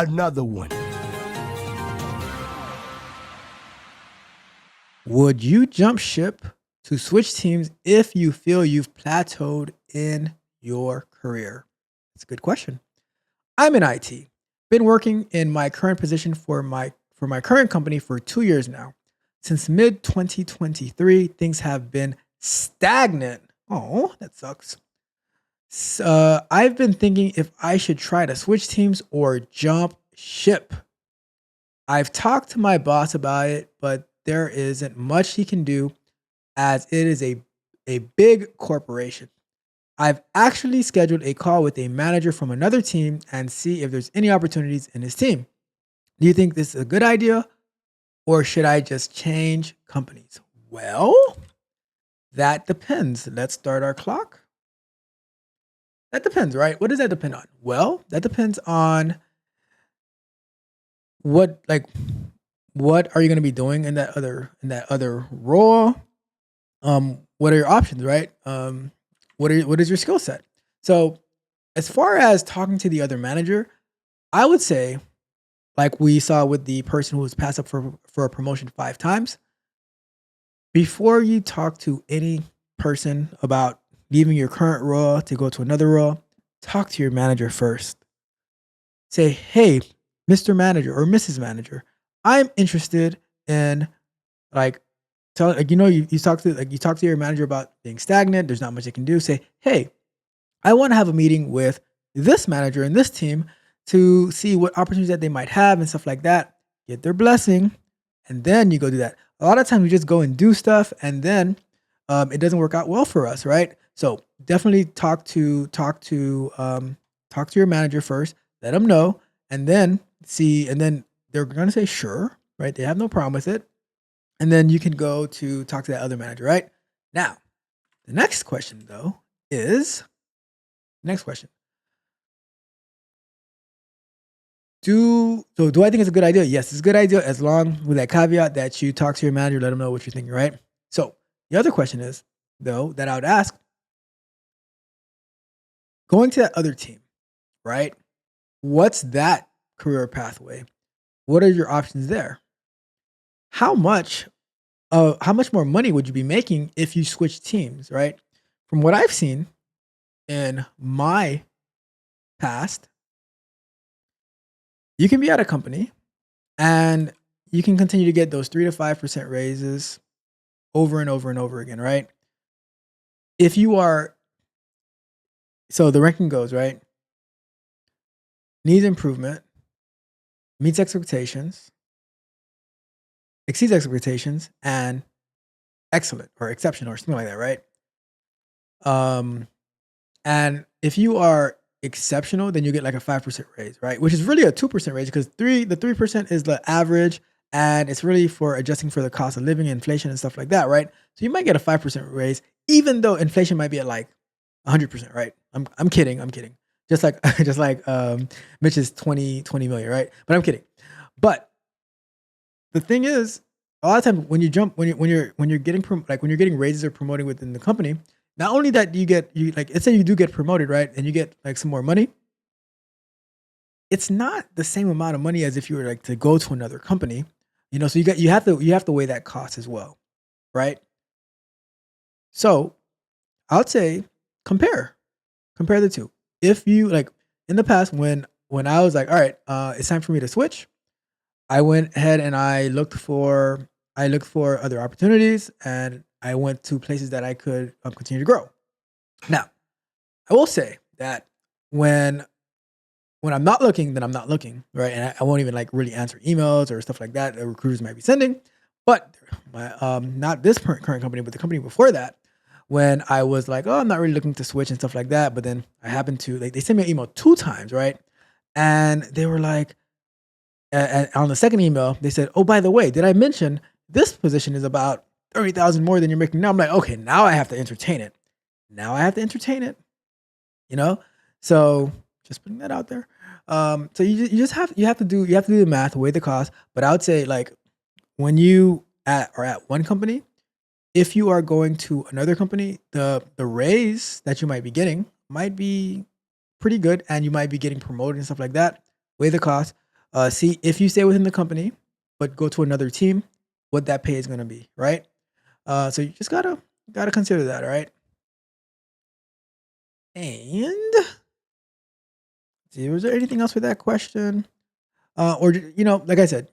Another one. Would you jump ship to switch teams if you feel you've plateaued in your career? It's a good question. I'm in IT. Been working in my current position for my current company for 2 years now. Since mid 2023, things have been stagnant. Oh, that sucks. I've been thinking if I should try to switch teams or jump ship. I've talked to my boss about it, but there isn't much he can do as it is a big corporation. I've actually scheduled a call with a manager from another team and see if there's any opportunities in his team. Do you think this is a good idea or should I just change companies? Well, that depends. Let's start our clock. That depends, right? What does that depend on? Well, that depends on what like what are you going to be doing in that other role? What are your options, right? What is your skill set? So, as far as talking to the other manager, I would say, like we saw with the person who was passed up for a promotion 5 times, before you talk to any person about leaving your current role to go to another role, talk to your manager first. Say, hey, Mr. Manager or Mrs. Manager, I'm interested in like you talk to your manager about being stagnant, there's not much they can do. Say, hey, I want to have a meeting with this manager and this team to see what opportunities that they might have and stuff like that. Get their blessing, and then you go do that. A lot of times we just go and do stuff, and then it doesn't work out well for us, right? So definitely talk to your manager first. Let them know, and then see, and then they're gonna say sure, right? They have no problem with it, and then you can go to talk to that other manager, right? Now, the next question though is next question. Do I think it's a good idea? Yes, it's a good idea as long with that caveat that you talk to your manager, let them know what you're thinking, right? So the other question is, though, that I would ask, going to that other team, right? What's that career pathway? What are your options there? How much how much more money would you be making if you switch teams, right? From what I've seen in my past, you can be at a company and you can continue to get those 3 to 5% raises over and over and over again, right? If you are, so the ranking goes, right? Needs improvement, meets expectations, exceeds expectations, and excellent or exceptional or something like that, right? Um, and if you are exceptional, then you get like a 5% raise, right? Which is really a 2% raise because the 3% is the average and it's really for adjusting for the cost of living, inflation, and stuff like that, right? So you might get a 5% raise, even though inflation might be at like 100%, right? I'm kidding, I'm kidding. Just like just like Mitch's 20 million, right? But I'm kidding. But the thing is, a lot of times when you jump when you're getting when you're getting raises or promoting within the company, not only that you get you like let's say you do get promoted, right? And you get like some more money, it's not the same amount of money as if you were like to go to another company. So you have to weigh that cost as well, right? So I would say compare. Compare the two. If you like in the past when I was like, all right, it's time for me to switch, I went ahead and I looked for other opportunities and I went to places that I could continue to grow. Now, I will say that when when I'm not looking, then I'm not looking, right? And I won't even like really answer emails or stuff like that that recruiters might be sending. But not this current company, but the company before that, when I was like, oh, I'm not really looking to switch and stuff like that. But then I happened to like they sent me an email 2 times, right? And they were like, on the second email, they said, oh, by the way, did I mention this position is about 30,000 more than you're making now? I'm like, okay, now I have to entertain it. Now I have to entertain it, you know? So just putting that out there. So you just have to do the math, weigh the cost. But I would say like when are at one company, if you are going to another company, the raise that you might be getting might be pretty good, and you might be getting promoted and stuff like that. Weigh the cost. See if you stay within the company, but go to another team, what that pay is going to be, right? So you just gotta consider that, all right? And see, was there anything else with that question? Like I said,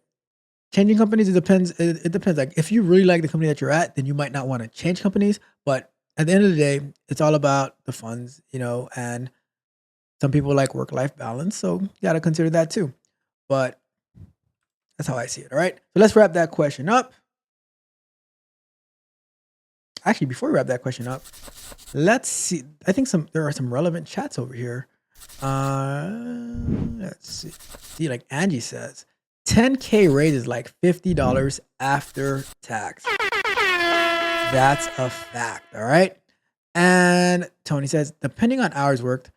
changing companies, it depends. It depends. Like if you really like the company that you're at, then you might not want to change companies. But at the end of the day, it's all about the funds, and some people like work-life balance, so you gotta consider that too. But that's how I see it. All right. So let's wrap that question up. Actually, before we wrap that question up, let's see. I think there are some relevant chats over here. Let's see. See, like Angie says, 10K raise is like $50 after tax. That's a fact. All right. And Tony says, depending on hours worked.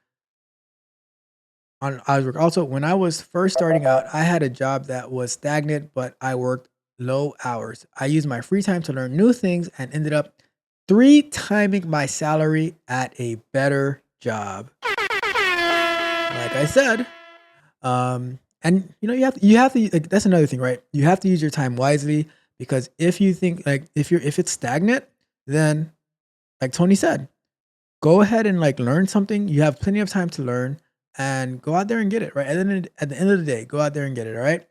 Also, when I was first starting out, I had a job that was stagnant, but I worked low hours. I used my free time to learn new things and ended up 3 timing my salary at a better job. Like I said, and you have to like, that's another thing, right? You have to use your time wisely, because if you think like if it's stagnant, then like Tony said, go ahead and like learn something. You have plenty of time to learn, and go out there and get it, right? And then at the end of the day, go out there and get it, all right?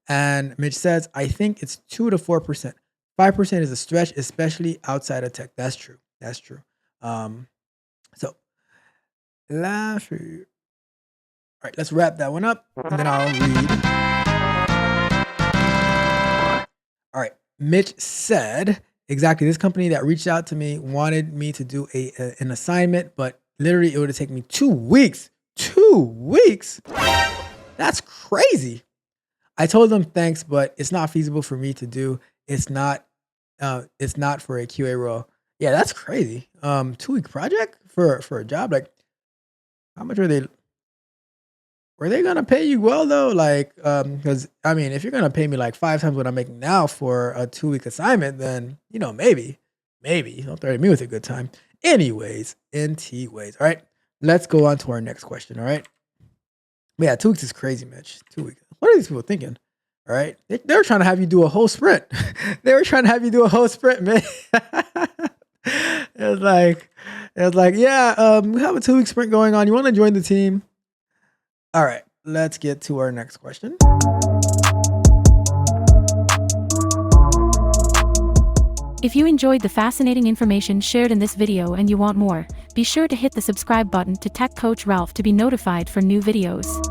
And Mitch says, I think it's 2 to 4%. 5% is a stretch, especially outside of tech. That's true. That's true. So last, all right, let's wrap that one up, and then I'll read. All right, Mitch said, exactly, this company that reached out to me wanted me to do an assignment, but literally it would have taken me 2 weeks. 2 weeks? That's crazy. I told them thanks, but it's not feasible for me to do. It's not for a QA role. Yeah, that's crazy. 2-week project for a job. Like, how much were they gonna pay you well though? Like, because I mean, if you're gonna pay me like 5 times what I'm making now for a 2-week assignment, then maybe don't threaten me with a good time. Anyways, NT ways. All right, let's go on to our next question. All right. But yeah, 2 weeks is crazy, Mitch. 2 weeks. What are these people thinking? All right, they're trying to have you do a whole sprint. They were trying to have you do a whole sprint, man. It was like, yeah, we have a 2-week sprint going on. You want to join the team? All right, let's get to our next question. If you enjoyed the fascinating information shared in this video and you want more, be sure to hit the subscribe button to Tech Coach Ralph to be notified for new videos.